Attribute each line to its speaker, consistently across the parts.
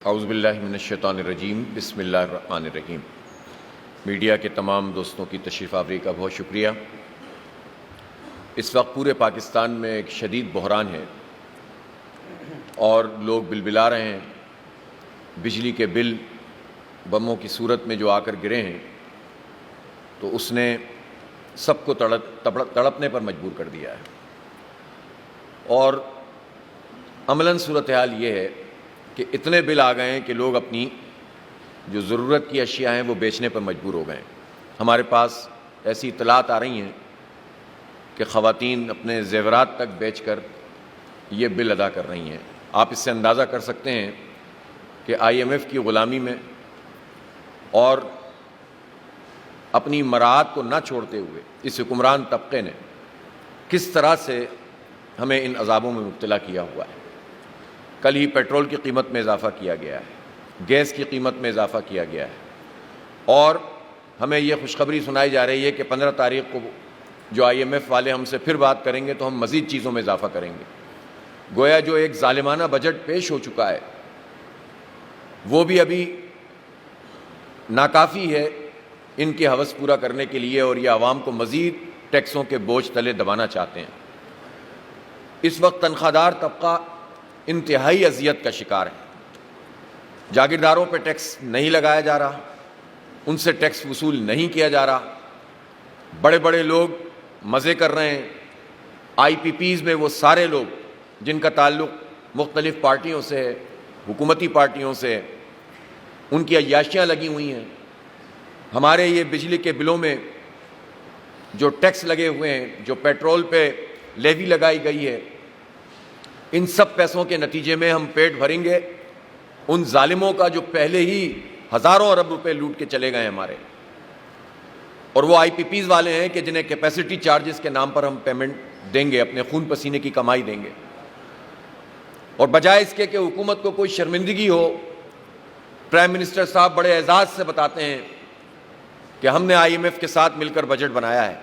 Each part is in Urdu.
Speaker 1: اعوذ باللہ من الشیطان الرجیم، بسم اللہ الرحمن الرحیم۔ میڈیا کے تمام دوستوں کی تشریف آوری کا بہت شکریہ۔ اس وقت پورے پاکستان میں ایک شدید بحران ہے اور لوگ بلبلا رہے ہیں۔ بجلی کے بل بموں کی صورت میں جو آ کر گرے ہیں تو اس نے سب کو تڑپنے پر مجبور کر دیا ہے، اور عملاً صورتحال یہ ہے کہ اتنے بل آ گئے ہیں کہ لوگ اپنی جو ضرورت کی اشیاء ہیں وہ بیچنے پر مجبور ہو گئے ہیں۔ ہمارے پاس ایسی اطلاعات آ رہی ہیں کہ خواتین اپنے زیورات تک بیچ کر یہ بل ادا کر رہی ہیں۔ آپ اس سے اندازہ کر سکتے ہیں کہ IMF کی غلامی میں اور اپنی مراعات کو نہ چھوڑتے ہوئے اس حکمران طبقے نے کس طرح سے ہمیں ان عذابوں میں مبتلا کیا ہوا ہے۔ کل ہی پیٹرول کی قیمت میں اضافہ کیا گیا ہے، گیس کی قیمت میں اضافہ کیا گیا ہے، اور ہمیں یہ خوشخبری سنائی جا رہی ہے کہ 15 تاریخ کو جو IMF والے ہم سے پھر بات کریں گے تو ہم مزید چیزوں میں اضافہ کریں گے۔ گویا جو ایک ظالمانہ بجٹ پیش ہو چکا ہے وہ بھی ابھی ناکافی ہے ان کی ہوس پورا کرنے کے لیے، اور یہ عوام کو مزید ٹیکسوں کے بوجھ تلے دبانا چاہتے ہیں۔ اس وقت تنخواہ دار طبقہ انتہائی اذیت کا شکار ہے۔ جاگیرداروں پہ ٹیکس نہیں لگایا جا رہا، ان سے ٹیکس وصول نہیں کیا جا رہا، بڑے بڑے لوگ مزے کر رہے ہیں۔ IPPs میں وہ سارے لوگ جن کا تعلق مختلف پارٹیوں سے ہے، حکومتی پارٹیوں سے ہے، ان کی عیاشیاں لگی ہوئی ہیں۔ ہمارے یہ بجلی کے بلوں میں جو ٹیکس لگے ہوئے ہیں، جو پیٹرول پہ لیوی لگائی گئی ہے، ان سب پیسوں کے نتیجے میں ہم پیٹ بھریں گے ان ظالموں کا جو پہلے ہی ہزاروں ارب روپے لوٹ کے چلے گئے ہمارے، اور وہ IPPs والے ہیں کہ جنہیں کیپیسٹی چارجز کے نام پر ہم پیمنٹ دیں گے، اپنے خون پسینے کی کمائی دیں گے، اور بجائے اس کے کہ حکومت کو کوئی شرمندگی ہو، پرائم منسٹر صاحب بڑے اعزاز سے بتاتے ہیں کہ ہم نے IMF کے ساتھ مل کر بجٹ بنایا ہے۔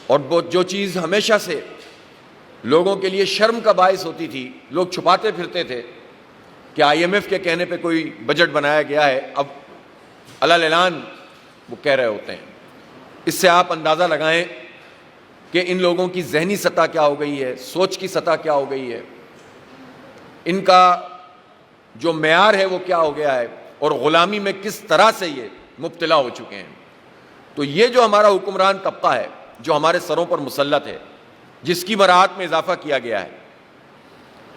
Speaker 1: اور وہ جو چیز ہمیشہ سے لوگوں کے لیے شرم کا باعث ہوتی تھی، لوگ چھپاتے پھرتے تھے کہ IMF کے کہنے پہ کوئی بجٹ بنایا گیا ہے، اب علل اعلان وہ کہہ رہے ہوتے ہیں۔ اس سے آپ اندازہ لگائیں کہ ان لوگوں کی ذہنی سطح کیا ہو گئی ہے، سوچ کی سطح کیا ہو گئی ہے، ان کا جو معیار ہے وہ کیا ہو گیا ہے، اور غلامی میں کس طرح سے یہ مبتلا ہو چکے ہیں۔ تو یہ جو ہمارا حکمران طبقہ ہے جو ہمارے سروں پر مسلط ہے، جس کی مراعات میں اضافہ کیا گیا ہے،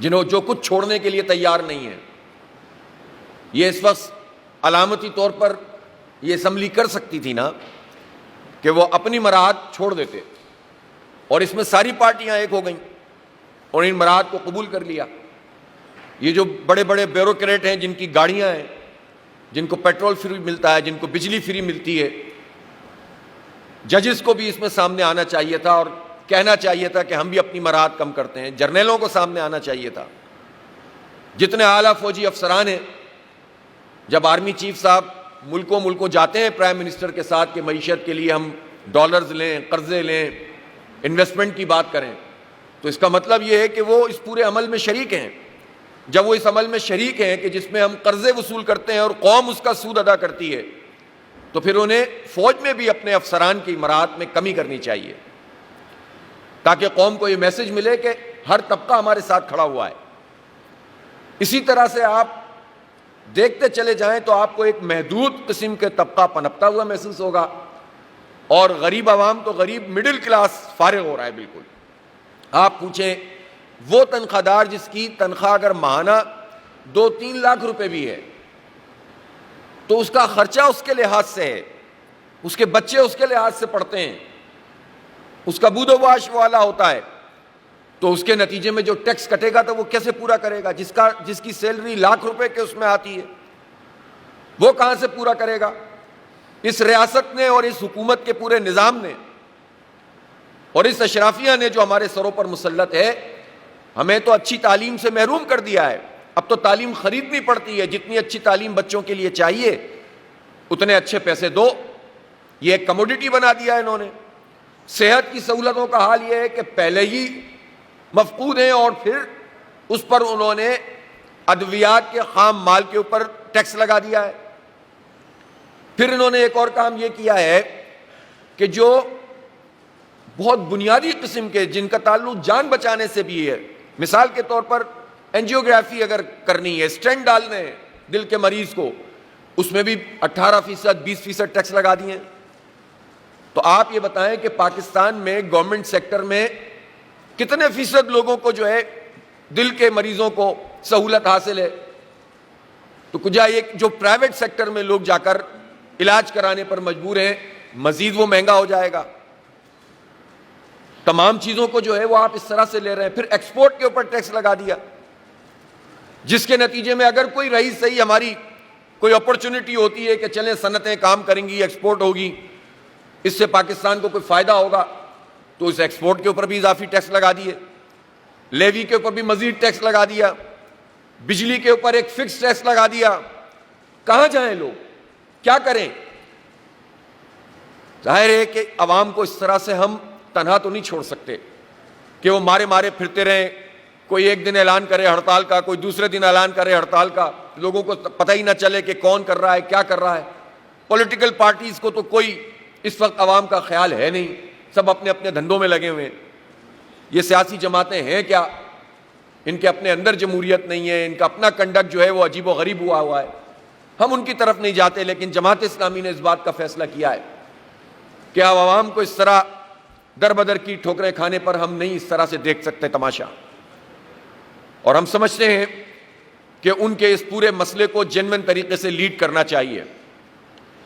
Speaker 1: جو کچھ چھوڑنے کے لیے تیار نہیں ہے، یہ اس وقت علامتی طور پر یہ اسمبلی کر سکتی تھی نا کہ وہ اپنی مراعات چھوڑ دیتے، اور اس میں ساری پارٹیاں ایک ہو گئیں اور ان مراعات کو قبول کر لیا۔ یہ جو بڑے بڑے بیوروکریٹ ہیں، جن کی گاڑیاں ہیں، جن کو پیٹرول فری ملتا ہے، جن کو بجلی فری ملتی ہے، ججز کو بھی اس میں سامنے آنا چاہیے تھا اور کہنا چاہیے تھا کہ ہم بھی اپنی مراعات کم کرتے ہیں۔ جرنیلوں کو سامنے آنا چاہیے تھا۔ جتنے اعلیٰ فوجی افسران ہیں، جب آرمی چیف صاحب ملکوں جاتے ہیں پرائم منسٹر کے ساتھ کہ معیشت کے لیے ہم ڈالرز لیں، قرضے لیں، انویسٹمنٹ کی بات کریں، تو اس کا مطلب یہ ہے کہ وہ اس پورے عمل میں شریک ہیں۔ جب وہ اس عمل میں شریک ہیں کہ جس میں ہم قرضے وصول کرتے ہیں اور قوم اس کا سود ادا کرتی ہے، تو پھر انہیں فوج میں بھی اپنے افسران کی مراعات میں کمی کرنی چاہیے، تاکہ قوم کو یہ میسج ملے کہ ہر طبقہ ہمارے ساتھ کھڑا ہوا ہے۔ اسی طرح سے آپ دیکھتے چلے جائیں تو آپ کو ایک محدود قسم کے طبقہ پنپتا ہوا محسوس ہوگا، اور غریب عوام تو غریب مڈل کلاس فارغ ہو رہا ہے بالکل۔ آپ پوچھیں وہ تنخواہ دار جس کی تنخواہ اگر ماہانہ 2-3 لاکھ روپے بھی ہے، تو اس کا خرچہ اس کے لحاظ سے ہے، اس کے بچے اس کے لحاظ سے پڑھتے ہیں، اس کا بود و باش والا ہوتا ہے، تو اس کے نتیجے میں جو ٹیکس کٹے گا تو وہ کیسے پورا کرے گا؟ جس کی سیلری لاکھ روپے کے اس میں آتی ہے، وہ کہاں سے پورا کرے گا؟ اس ریاست نے اور اس حکومت کے پورے نظام نے اور اس اشرافیہ نے جو ہمارے سروں پر مسلط ہے، ہمیں تو اچھی تعلیم سے محروم کر دیا ہے۔ اب تو تعلیم خریدنی پڑتی ہے، جتنی اچھی تعلیم بچوں کے لیے چاہیے اتنے اچھے پیسے دو، یہ ایک کموڈٹی بنا دیا ہے انہوں نے۔ صحت کی سہولتوں کا حال یہ ہے کہ پہلے ہی مفقود ہیں، اور پھر اس پر انہوں نے ادویات کے خام مال کے اوپر ٹیکس لگا دیا ہے۔ پھر انہوں نے ایک اور کام یہ کیا ہے کہ جو بہت بنیادی قسم کے جن کا تعلق جان بچانے سے بھی ہے، مثال کے طور پر اینجیوگرافی اگر کرنی ہے، اسٹینٹ ڈالنے ہیں دل کے مریض کو، اس میں بھی 18%، 20% ٹیکس لگا دیے ہیں۔ تو آپ یہ بتائیں کہ پاکستان میں گورنمنٹ سیکٹر میں کتنے فیصد لوگوں کو جو ہے دل کے مریضوں کو سہولت حاصل ہے؟ تو کجا ایک جو پرائیویٹ سیکٹر میں لوگ جا کر علاج کرانے پر مجبور ہیں، مزید وہ مہنگا ہو جائے گا۔ تمام چیزوں کو جو ہے وہ آپ اس طرح سے لے رہے ہیں۔ پھر ایکسپورٹ کے اوپر ٹیکس لگا دیا، جس کے نتیجے میں اگر کوئی رئیس صحیح ہماری کوئی اپرچونٹی ہوتی ہے کہ چلیں صنعتیں کام کریں گی، ایکسپورٹ ہوگی، اس سے پاکستان کو کوئی فائدہ ہوگا، تو اس ایکسپورٹ کے اوپر بھی اضافی ٹیکس لگا دیے، لیوی کے اوپر بھی مزید ٹیکس لگا دیا، بجلی کے اوپر ایک فکس ٹیکس لگا دیا۔ کہاں جائیں لوگ؟ کیا کریں؟ ظاہر ہے کہ عوام کو اس طرح سے ہم تنہا تو نہیں چھوڑ سکتے کہ وہ مارے پھرتے رہیں، کوئی ایک دن اعلان کرے ہڑتال کا، کوئی دوسرے دن اعلان کرے ہڑتال کا، لوگوں کو پتہ ہی نہ چلے کہ کون کر رہا ہے، کیا کر رہا ہے۔ پولیٹیکل پارٹیز کو تو کوئی اس وقت عوام کا خیال ہے نہیں، سب اپنے اپنے دھندوں میں لگے ہوئے ہیں۔ یہ سیاسی جماعتیں ہیں کیا؟ ان کے اپنے اندر جمہوریت نہیں ہے، ان کا اپنا کنڈکٹ جو ہے وہ عجیب و غریب ہوا ہے۔ ہم ان کی طرف نہیں جاتے، لیکن جماعت اسلامی نے اس بات کا فیصلہ کیا ہے کہ اب عوام کو اس طرح در بدر کی ٹھوکریں کھانے پر ہم نہیں اس طرح سے دیکھ سکتے تماشا، اور ہم سمجھتے ہیں کہ ان کے اس پورے مسئلے کو جینوئن طریقے سے لیڈ کرنا چاہیے۔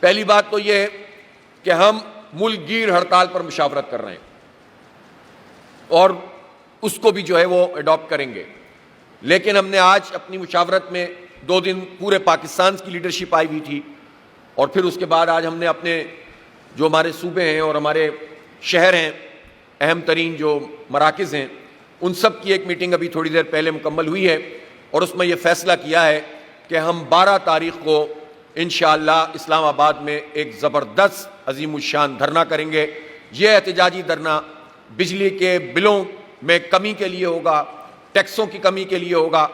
Speaker 1: پہلی بات تو یہ ہے کہ ہم ملک گیر ہڑتال پر مشاورت کر رہے ہیں اور اس کو بھی جو ہے وہ اڈاپٹ کریں گے، لیکن ہم نے آج اپنی مشاورت میں 2 دن پورے پاکستان کی لیڈرشپ آئی ہوئی تھی، اور پھر اس کے بعد آج ہم نے اپنے جو ہمارے صوبے ہیں اور ہمارے شہر ہیں، اہم ترین جو مراکز ہیں، ان سب کی ایک میٹنگ ابھی تھوڑی دیر پہلے مکمل ہوئی ہے، اور اس میں یہ فیصلہ کیا ہے کہ ہم 12 تاریخ کو انشاءاللہ اسلام آباد میں ایک زبردست عظیم الشان دھرنا کریں گے۔ یہ احتجاجی دھرنا بجلی کے بلوں میں کمی کے لیے ہوگا، ٹیکسوں کی کمی کے لیے ہوگا،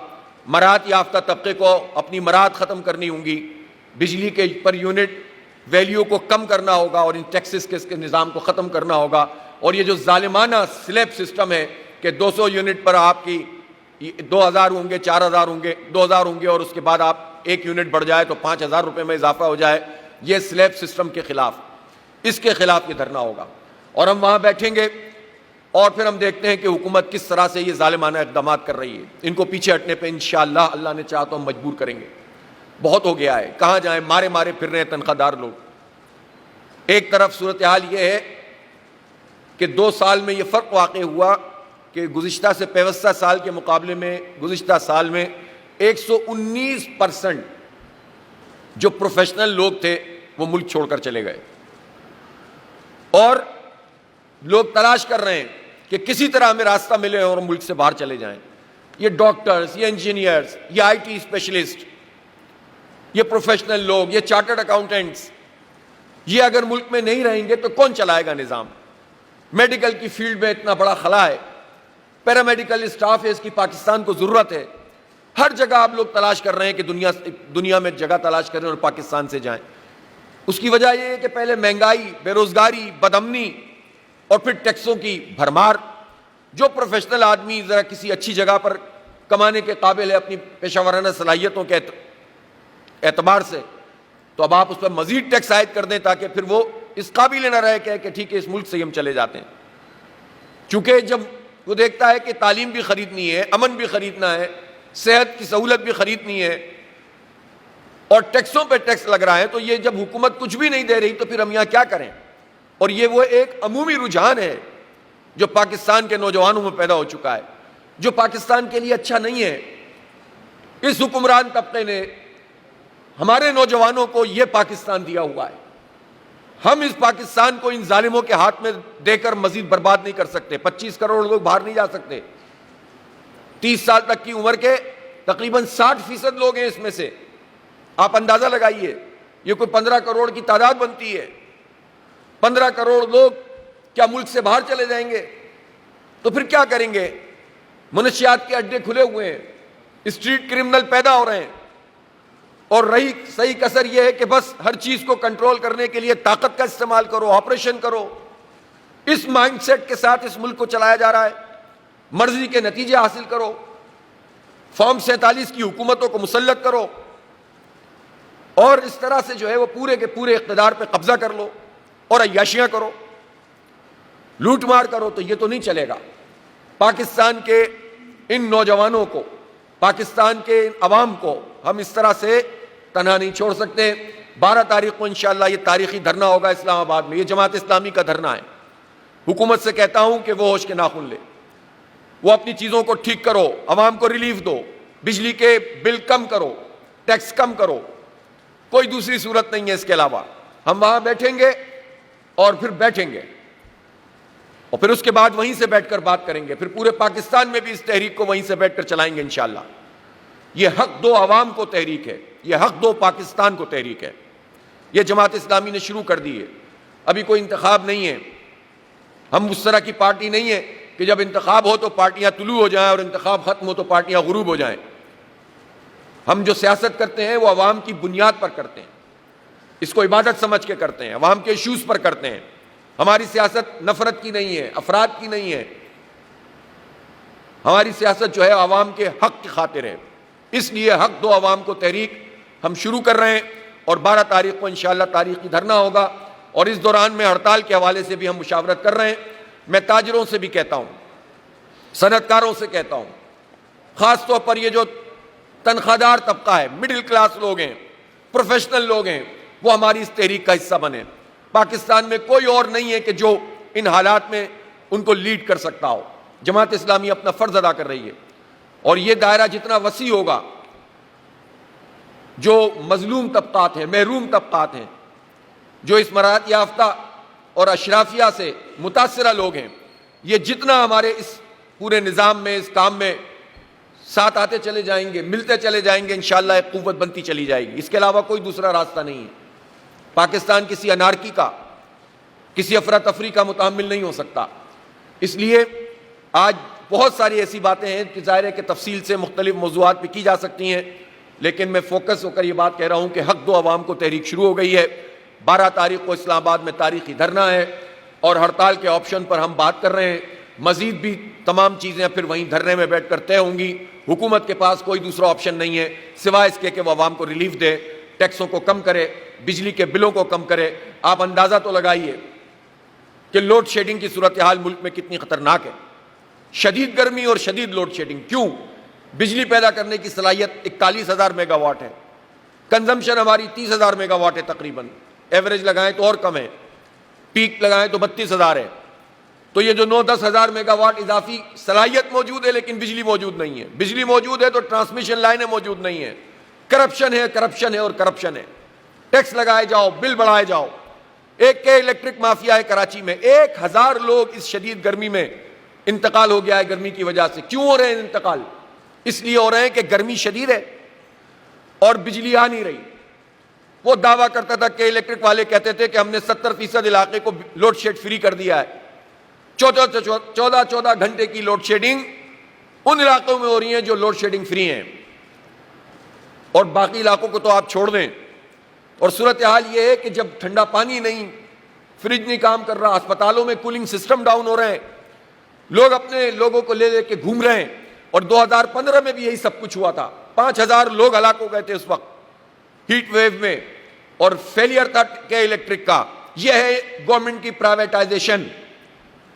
Speaker 1: مراعات یافتہ طبقے کو اپنی مراعات ختم کرنی ہوں گی، بجلی کے پر یونٹ ویلیو کو کم کرنا ہوگا اور ان ٹیکسز کے نظام کو ختم کرنا ہوگا، اور یہ جو ظالمانہ سلیب سسٹم ہے کہ 200 یونٹ پر آپ کی 2000 ہوں گے، 4000 ہوں گے، 2000 ہوں گے، اور اس کے بعد آپ 1 یونٹ بڑھ جائے تو 5000 روپے میں اضافہ ہو جائے، یہ سلیب سسٹم کے خلاف، اس کے خلاف یہ دھرنا ہوگا، اور ہم وہاں بیٹھیں گے، اور پھر ہم دیکھتے ہیں کہ حکومت کس طرح سے یہ ظالمانہ اقدامات کر رہی ہے۔ ان کو پیچھے ہٹنے پہ انشاءاللہ اللہ نے چاہا تو ہم مجبور کریں گے۔ بہت ہو گیا ہے، کہاں جائیں، مارے پھر رہے ہیں تنخواہ دار لوگ۔ ایک طرف صورتحال یہ ہے کہ 2 سال میں یہ فرق واقع ہوا کہ گزشتہ سے پیوستہ سال کے مقابلے میں گزشتہ سال میں 119% جو پروفیشنل لوگ تھے وہ ملک چھوڑ کر چلے گئے، اور لوگ تلاش کر رہے ہیں کہ کسی طرح ہمیں راستہ ملے اور ملک سے باہر چلے جائیں۔ یہ ڈاکٹرز، یہ انجینئرز، یہ آئی ٹی اسپیشلسٹ، یہ پروفیشنل لوگ، یہ چارٹرڈ اکاؤنٹنٹس، یہ اگر ملک میں نہیں رہیں گے تو کون چلائے گا نظام؟ میڈیکل کی فیلڈ میں اتنا بڑا خلا ہے، پیرامیڈیکل اسٹاف ہے، اس کی پاکستان کو ضرورت ہے۔ ہر جگہ آپ لوگ تلاش کر رہے ہیں کہ دنیا میں جگہ تلاش کریں اور پاکستان سے جائیں۔ اس کی وجہ یہ ہے کہ پہلے مہنگائی، بے روزگاری، بدامنی، اور پھر ٹیکسوں کی بھرمار۔ جو پروفیشنل آدمی ذرا کسی اچھی جگہ پر کمانے کے قابل ہے اپنی پیشہ ورانہ صلاحیتوں کے اعتبار سے، تو اب آپ اس پر مزید ٹیکس عائد کر دیں تاکہ پھر وہ اس قابل نہ رہے کہ ٹھیک ہے اس ملک سے ہم چلے جاتے ہیں۔ چونکہ جب وہ دیکھتا ہے کہ تعلیم بھی خریدنی ہے، امن بھی خریدنا ہے، صحت کی سہولت بھی خریدنی ہے، اور ٹیکسوں پہ ٹیکس لگ رہا ہے، تو یہ جب حکومت کچھ بھی نہیں دے رہی تو پھر ہم یہاں کیا کریں؟ اور یہ وہ ایک عمومی رجحان ہے جو پاکستان کے نوجوانوں میں پیدا ہو چکا ہے، جو پاکستان کے لیے اچھا نہیں ہے۔ اس حکمران طبقے نے ہمارے نوجوانوں کو یہ پاکستان دیا ہوا ہے، ہم اس پاکستان کو ان ظالموں کے ہاتھ میں دے کر مزید برباد نہیں کر سکتے۔ 25 کروڑ لوگ باہر نہیں جا سکتے، 30 سال تک کی عمر کے تقریباً 60% لوگ ہیں اس میں سے، آپ اندازہ لگائیے، یہ کوئی 15 کروڑ کی تعداد بنتی ہے۔ 15 کروڑ لوگ کیا ملک سے باہر چلے جائیں گے؟ تو پھر کیا کریں گے؟ منشیات کے اڈے کھلے ہوئے ہیں، اسٹریٹ کرمنل پیدا ہو رہے ہیں، اور رہی صحیح کسر یہ ہے کہ بس ہر چیز کو کنٹرول کرنے کے لیے طاقت کا استعمال کرو، آپریشن کرو۔ اس مائنڈ سیٹ کے ساتھ اس ملک کو چلایا جا رہا ہے، مرضی کے نتیجے حاصل کرو، فارم 47 کی حکومتوں کو مسلط کرو، اور اس طرح سے جو ہے وہ پورے کے پورے اقتدار پہ قبضہ کر لو اور عیاشیاں کرو، لوٹ مار کرو، تو یہ تو نہیں چلے گا۔ پاکستان کے ان نوجوانوں کو، پاکستان کے ان عوام کو ہم اس طرح سے تنہا نہیں چھوڑ سکتے۔ 12 تاریخ کو انشاءاللہ یہ تاریخی دھرنا ہوگا اسلام آباد میں، یہ جماعت اسلامی کا دھرنا ہے۔ حکومت سے کہتا ہوں کہ وہ ہوش کے ناخن لے، وہ اپنی چیزوں کو ٹھیک کرو، عوام کو ریلیف دو، بجلی کے بل کم کرو، ٹیکس کم کرو، کوئی دوسری صورت نہیں ہے اس کے علاوہ۔ ہم وہاں بیٹھیں گے اور پھر بیٹھیں گے، اور پھر اس کے بعد وہیں سے بیٹھ کر بات کریں گے، پھر پورے پاکستان میں بھی اس تحریک کو وہیں سے بیٹھ کر چلائیں گے انشاءاللہ۔ یہ حق دو عوام کو تحریک ہے، یہ حق دو پاکستان کو تحریک ہے، یہ جماعت اسلامی نے شروع کر دی ہے۔ ابھی کوئی انتخاب نہیں ہے، ہم اس طرح کی پارٹی نہیں ہے کہ جب انتخاب ہو تو پارٹیاں طلوع ہو جائیں اور انتخاب ختم ہو تو پارٹیاں غروب ہو جائیں۔ ہم جو سیاست کرتے ہیں وہ عوام کی بنیاد پر کرتے ہیں، اس کو عبادت سمجھ کے کرتے ہیں، عوام کے ایشوز پر کرتے ہیں۔ ہماری سیاست نفرت کی نہیں ہے، افراد کی نہیں ہے، ہماری سیاست جو ہے عوام کے حق کی خاطر ہے۔ اس لیے حق دو عوام کو تحریک ہم شروع کر رہے ہیں، اور 12 تاریخ کو انشاءاللہ تاریخی دھرنا ہوگا، اور اس دوران میں ہڑتال کے حوالے سے بھی ہم مشاورت کر رہے ہیں۔ میں تاجروں سے بھی کہتا ہوں، صنعت کاروں سے کہتا ہوں، خاص طور پر یہ جو تنخواہ دار طبقہ ہے، مڈل کلاس لوگ ہیں، پروفیشنل لوگ ہیں، وہ ہماری اس تحریک کا حصہ بنیں۔ پاکستان میں کوئی اور نہیں ہے کہ جو ان حالات میں ان کو لیڈ کر سکتا ہو۔ جماعت اسلامی اپنا فرض ادا کر رہی ہے، اور یہ دائرہ جتنا وسیع ہوگا، جو مظلوم طبقات ہیں، محروم طبقات ہیں، جو اس مراحت یافتہ اور اشرافیہ سے متاثرہ لوگ ہیں، یہ جتنا ہمارے اس پورے نظام میں، اس کام میں ساتھ آتے چلے جائیں گے، ملتے چلے جائیں گے، انشاءاللہ ایک قوت بنتی چلی جائے گی۔ اس کے علاوہ کوئی دوسرا راستہ نہیں ہے۔ پاکستان کسی انارکی کا، کسی افراتفری کا متحمل نہیں ہو سکتا۔ اس لیے آج بہت ساری ایسی باتیں ہیں کہ ظاہر ہے کہ تفصیل سے مختلف موضوعات پہ کی جا سکتی ہیں، لیکن میں فوکس ہو کر یہ بات کہہ رہا ہوں کہ حق دو عوام کو تحریک شروع ہو گئی ہے۔ 12 تاریخ کو اسلام آباد میں تاریخی دھرنا ہے، اور ہڑتال کے آپشن پر ہم بات کر رہے ہیں۔ مزید بھی تمام چیزیں پھر وہیں دھرنے میں بیٹھ کر طے ہوں گی۔ حکومت کے پاس کوئی دوسرا آپشن نہیں ہے سوائے اس کے کہ وہ عوام کو ریلیف دے، ٹیکسوں کو کم کرے، بجلی کے بلوں کو کم کرے۔ آپ اندازہ تو لگائیے کہ لوڈ شیڈنگ کی صورتحال ملک میں کتنی خطرناک ہے۔ شدید گرمی اور شدید لوڈ شیڈنگ، کیوں؟ بجلی پیدا کرنے کی صلاحیت 41,000 میگا واٹ ہے، کنزمپشن ہماری 30,000 میگا واٹ ہے تقریباً، ایوریج لگائیں تو اور کم ہے، پیک لگائیں تو 32,000 ہے۔ تو یہ جو 9-10 ہزار میگا واٹ اضافی صلاحیت موجود ہے، لیکن بجلی موجود نہیں ہے۔ بجلی موجود ہے تو ٹرانسمیشن لائنیں موجود نہیں ہیں۔ کرپشن ہے، کرپشن ہے اور کرپشن ہے۔ ٹیکس لگائے جاؤ، بل بڑھائے جاؤ۔ ایک کے الیکٹرک مافیا ہے کراچی میں، 1,000 لوگ اس شدید گرمی میں انتقال ہو گیا ہے گرمی کی وجہ سے۔ کیوں ہو رہے ہیں انتقال؟ اس لیے ہو رہے ہیں کہ گرمی شدید ہے اور بجلی آ نہیں رہی۔ وہ دعویٰ کرتا تھا کہ الیکٹرک والے کہتے تھے کہ ہم نے 70% علاقے کو لوڈ شیڈ فری کر دیا ہے۔ 14 گھنٹے کی لوڈ شیڈنگ ان علاقوں میں ہو رہی ہیں جو لوڈ شیڈنگ فری ہیں، اور باقی علاقوں کو تو آپ چھوڑ دیں۔ اور صورتحال یہ ہے کہ جب ٹھنڈا پانی نہیں، فریج نہیں کام کر رہا، اسپتالوں میں کولنگ سسٹم ڈاؤن ہو رہے ہیں، لوگ اپنے لوگوں کو لے لے کے گھوم رہے ہیں۔ اور 2015 میں بھی یہی سب کچھ ہوا تھا، 5,000 لوگ ہلاک ہو گئے تھے اس وقت ہیٹ ویو میں، اور فیلئر تھا کہ الیکٹرک کا۔ یہ ہے گورنمنٹ کی پرائیویٹائزیشن۔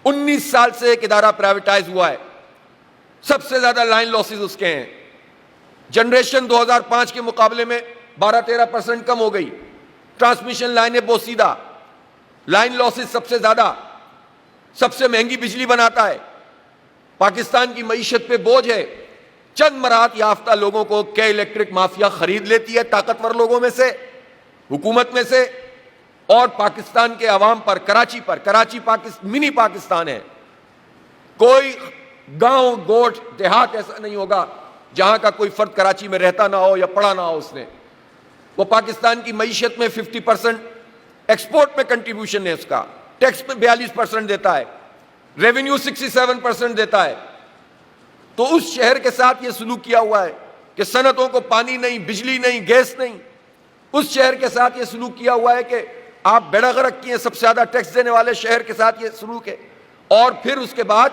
Speaker 1: 19 سال سے ایک ادارہ پرائیویٹائز ہوا ہے، سب سے زیادہ لائن لاسز اس کے ہیں۔ جنریشن 2005 کے مقابلے میں 12-13% کم ہو گئی، ٹرانسمیشن لائنیں بوسیدہ، لائن لاسز سب سے زیادہ، سب سے مہنگی بجلی بناتا ہے، پاکستان کی معیشت پہ بوجھ ہے۔ چند مراحت یافتہ لوگوں کو کہ الیکٹرک مافیا خرید لیتی ہے، طاقتور لوگوں میں سے، حکومت میں سے، اور پاکستان کے عوام پر، کراچی پر، کراچی منی پاکستان ہے۔ کوئی گاؤں گوٹھ دیہات ایسا نہیں ہوگا جہاں کا کوئی فرد کراچی میں رہتا نہ ہو یا پڑھا نہ ہو اس نے۔ وہ پاکستان کی معیشت میں 50% ایکسپورٹ میں کنٹریبیوشن ہے اس کا، ٹیکس میں 42% دیتا ہے، ریونیو 67% دیتا ہے۔ تو اس شہر کے ساتھ یہ سلوک کیا ہوا ہے کہ صنعتوں کو پانی نہیں، بجلی نہیں، گیس نہیں. اس شہر کے ساتھ یہ سلوک کیا ہوا ہے کہ آپ بیڑا غرق کیے، سب سے زیادہ ٹیکس دینے والے شہر کے ساتھ یہ سلوک ہے. اور پھر اس کے بعد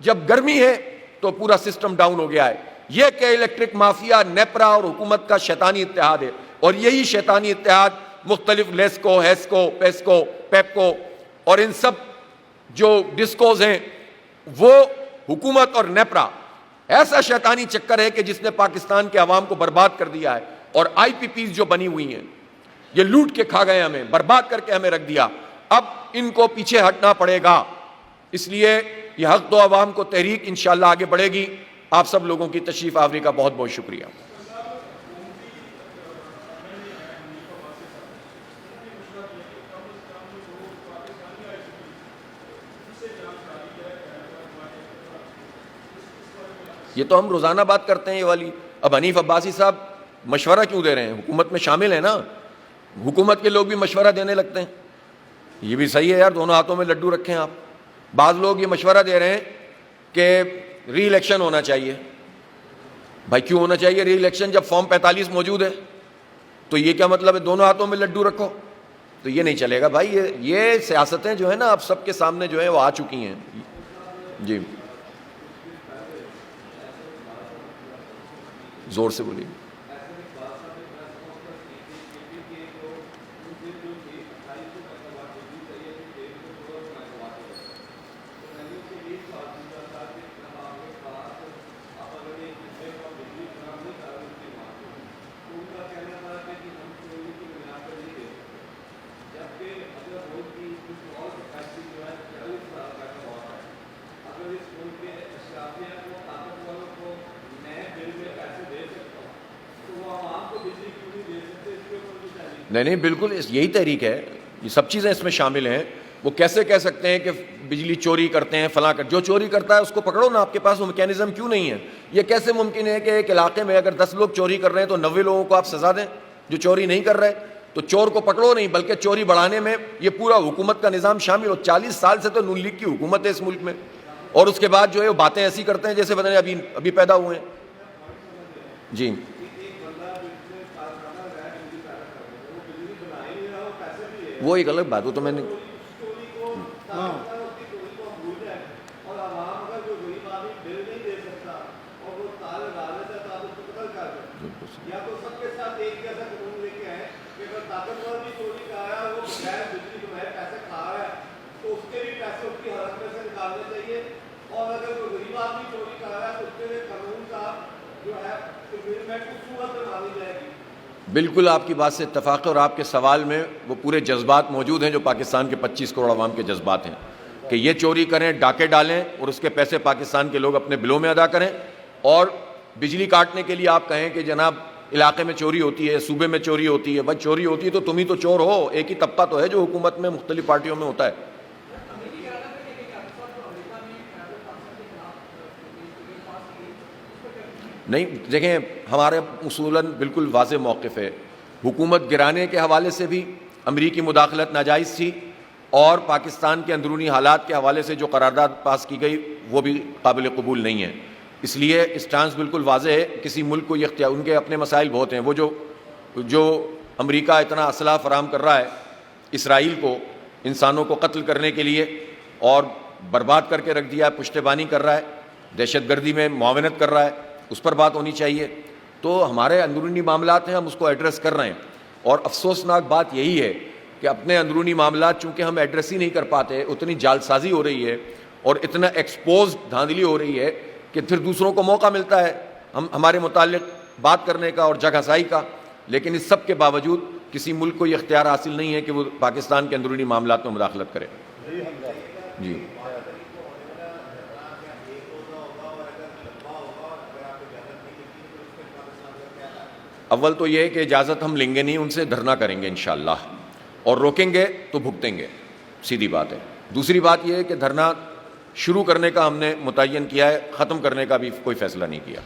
Speaker 1: جب گرمی ہے تو پورا سسٹم ڈاؤن ہو گیا ہے. یہ کہ الیکٹرک مافیا، نیپرا اور حکومت کا شیطانی اتحاد ہے، اور یہی شیطانی اتحاد مختلف لیسکو، ہیسکو، پیسکو، پیپکو اور ان سب جو ڈسکوز ہیں، وہ حکومت اور نیپرا ایسا شیطانی چکر ہے کہ جس نے پاکستان کے عوام کو برباد کر دیا ہے. اور آئی پی پیز جو بنی ہوئی ہیں، یہ لوٹ کے کھا گئے، ہمیں برباد کر کے ہمیں رکھ دیا. اب ان کو پیچھے ہٹنا پڑے گا. اس لیے یہ حق دو عوام کو تحریک انشاءاللہ آگے بڑھے گی. آپ سب لوگوں کی تشریف آوری کا بہت بہت شکریہ. یہ تو ہم روزانہ بات کرتے ہیں یہ والی. اب حنیف عباسی صاحب مشورہ کیوں دے رہے ہیں؟ حکومت میں شامل ہیں نا، حکومت کے لوگ بھی مشورہ دینے لگتے ہیں. یہ بھی صحیح ہے یار، دونوں ہاتھوں میں لڈو رکھیں آپ. بعض لوگ یہ مشورہ دے رہے ہیں کہ ری الیکشن ہونا چاہیے. بھائی کیوں ہونا چاہیے ری الیکشن جب فارم 45 موجود ہے؟ تو یہ کیا مطلب ہے دونوں ہاتھوں میں لڈو رکھو؟ تو یہ نہیں چلے گا بھائی. یہ سیاستیں جو ہیں نا آپ سب کے سامنے جو ہیں وہ آ چکی ہیں. جی زور سے بولیے. نہیں بالکل یہی تحریک ہے. یہ سب چیزیں اس میں شامل ہیں. وہ کیسے کہہ سکتے ہیں کہ بجلی چوری کرتے ہیں فلاں جو چوری کرتا ہے اس کو پکڑو نا. آپ کے پاس وہ میکینزم کیوں نہیں ہے؟ یہ کیسے ممکن ہے کہ ایک علاقے میں اگر 10 لوگ چوری کر رہے ہیں تو 90 لوگوں کو آپ سزا دیں جو چوری نہیں کر رہے؟ تو چور کو پکڑو نہیں بلکہ چوری بڑھانے میں یہ پورا حکومت کا نظام شامل ہو. 40 سال سے تو نون لیگ کی حکومت ہے اس ملک میں، اور اس کے بعد جو ہے وہ باتیں ایسی کرتے ہیں جیسے پتہ نہیں ابھی پیدا ہوئے ہیں. جی وہ ایک الگ بات. وہ تو میں نے بالکل آپ کی بات سے اتفاق ہے. اور آپ کے سوال میں وہ پورے جذبات موجود ہیں جو پاکستان کے 25 کروڑ عوام کے جذبات ہیں کہ یہ چوری کریں، ڈاکے ڈالیں اور اس کے پیسے پاکستان کے لوگ اپنے بلوں میں ادا کریں. اور بجلی کاٹنے کے لیے آپ کہیں کہ جناب علاقے میں چوری ہوتی ہے، صوبے میں چوری ہوتی ہے. بھائی چوری ہوتی ہے تو تم ہی تو چور ہو. ایک ہی طبقہ تو ہے جو حکومت میں مختلف پارٹیوں میں ہوتا ہے. نہیں دیکھیں ہمارے اصولاً بالکل واضح موقف ہے. حکومت گرانے کے حوالے سے بھی امریکی مداخلت ناجائز تھی، اور پاکستان کے اندرونی حالات کے حوالے سے جو قرارداد پاس کی گئی وہ بھی قابل قبول نہیں ہے. اس لیے اسٹانس بالکل واضح ہے. کسی ملک کو یہ اختیار، ان کے اپنے مسائل بہت ہیں. وہ جو امریکہ اتنا اسلحہ فراہم کر رہا ہے اسرائیل کو انسانوں کو قتل کرنے کے لیے اور برباد کر کے رکھ دیا ہے، پشت بانی کر رہا ہے، دہشت گردی میں معاونت کر رہا ہے، اس پر بات ہونی چاہیے. تو ہمارے اندرونی معاملات ہیں، ہم اس کو ایڈریس کر رہے ہیں. اور افسوسناک بات یہی ہے کہ اپنے اندرونی معاملات چونکہ ہم ایڈریس ہی نہیں کر پاتے، اتنی جال سازی ہو رہی ہے اور اتنا ایکسپوزڈ دھاندلی ہو رہی ہے کہ پھر دوسروں کو موقع ملتا ہے ہمارے متعلق بات کرنے کا اور جگہ سائی کا. لیکن اس سب کے باوجود کسی ملک کو یہ اختیار حاصل نہیں ہے کہ وہ پاکستان کے اندرونی معاملات میں مداخلت کرے. جی اول تو یہ ہے کہ اجازت ہم لیں گے نہیں ان سے، دھرنا کریں گے انشاءاللہ، اور روکیں گے تو بھگتیں گے، سیدھی بات ہے. دوسری بات یہ ہے کہ دھرنا شروع کرنے کا ہم نے متعین کیا ہے، ختم کرنے کا بھی کوئی فیصلہ نہیں کیا.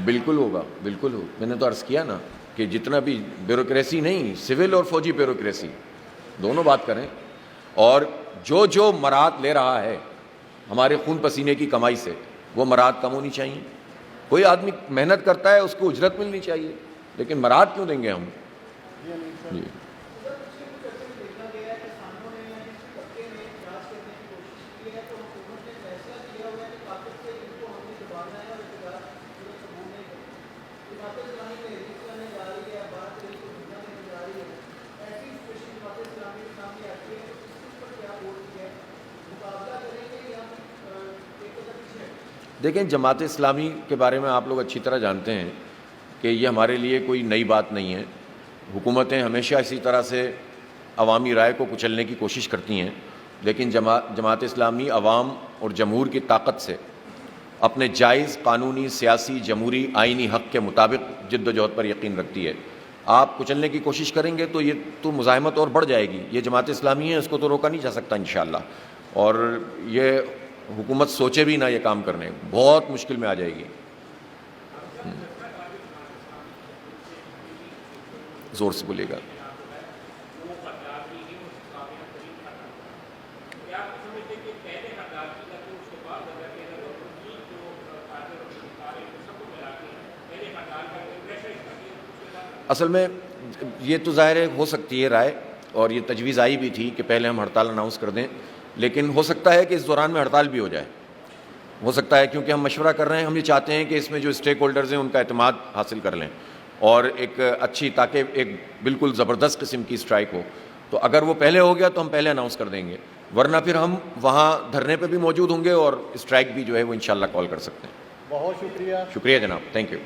Speaker 1: بالکل ہوگا، بالکل ہو. میں نے تو عرض کیا نا کہ جتنا بھی بیوروکریسی نہیں، سول اور فوجی بیوروکریسی دونوں بات کریں. اور جو مراد لے رہا ہے ہمارے خون پسینے کی کمائی سے، وہ مراد کم ہونی چاہیے. کوئی آدمی محنت کرتا ہے اس کو اجرت ملنی چاہیے، لیکن مراد کیوں دیں گے ہم؟ جی دیکھیں، جماعت اسلامی کے بارے میں آپ لوگ اچھی طرح جانتے ہیں کہ یہ ہمارے لیے کوئی نئی بات نہیں ہے. حکومتیں ہمیشہ اسی طرح سے عوامی رائے کو کچلنے کی کوشش کرتی ہیں، لیکن جماعت اسلامی عوام اور جمہور کی طاقت سے اپنے جائز قانونی سیاسی جمہوری آئینی حق کے مطابق جد و جہد پر یقین رکھتی ہے. آپ کچلنے کی کوشش کریں گے تو یہ تو مزاحمت اور بڑھ جائے گی. یہ جماعت اسلامی ہے، اس کو تو روکا نہیں جا سکتا انشاءاللہ. اور یہ حکومت سوچے بھی نہ یہ کام کرنے، بہت مشکل میں آ جائے گی. زور سے بولیے گا. اصل میں یہ تو ظاہر ہے ہو سکتی ہے رائے، اور یہ تجویز آئی بھی تھی کہ پہلے ہم ہڑتال اناؤنس کر دیں، لیکن ہو سکتا ہے کہ اس دوران میں ہڑتال بھی ہو جائے. ہو سکتا ہے، کیونکہ ہم مشورہ کر رہے ہیں. ہم یہ چاہتے ہیں کہ اس میں جو اسٹیک ہولڈرز ہیں ان کا اعتماد حاصل کر لیں، اور ایک اچھی، تاکہ ایک بالکل زبردست قسم کی اسٹرائک ہو. تو اگر وہ پہلے ہو گیا تو ہم پہلے اناؤنس کر دیں گے، ورنہ پھر ہم وہاں دھرنے پہ بھی موجود ہوں گے اور اسٹرائک بھی جو ہے وہ انشاءاللہ کال کر سکتے ہیں.
Speaker 2: بہت شکریہ.
Speaker 1: شکریہ جناب، تھینک یو.